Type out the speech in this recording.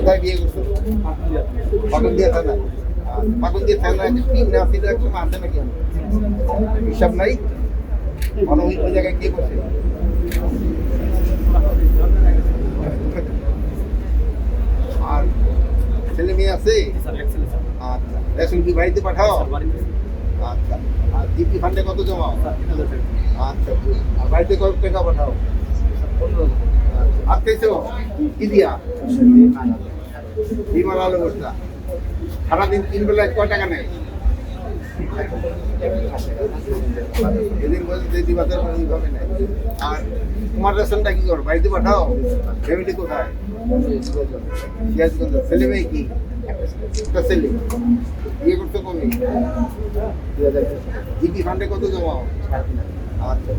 কোথায় বিয়ে করছো? পাকুন্দিয়া থানা। পাকুন্দিয়া থানা টিম না ছিল একসময় আছে নাকি? হিসাব নাই। মানে ওই জায়গায় কে করছে? আর ছেলে মেয়ে আছে? আচ্ছা, রেশন কি বাড়িতে পাঠাও? আচ্ছা, আর জিপি ফান্ডে কত জমাও? আচ্ছা, আর বাড়িতে কত টাকা পাঠাও? আর খেয়েছো কি দিয়া? বিমাল আলু ভর্তা। সারাদিন 3 বেলায় কয় টাকা নেয়? এদিন বলছি যে দিবাতের ওইভাবে নেয়। আর তোমার রেশনটা কি করো? বাড়িতে পাঠাও? ফ্যামিলি কোথায়? সিরাজগঞ্জ। ছেলে মেয়ে কি? একটা ছেলে। বিয়ে করতে কবে? জিপি ফান্ডে কত জমাও? আচ্ছা।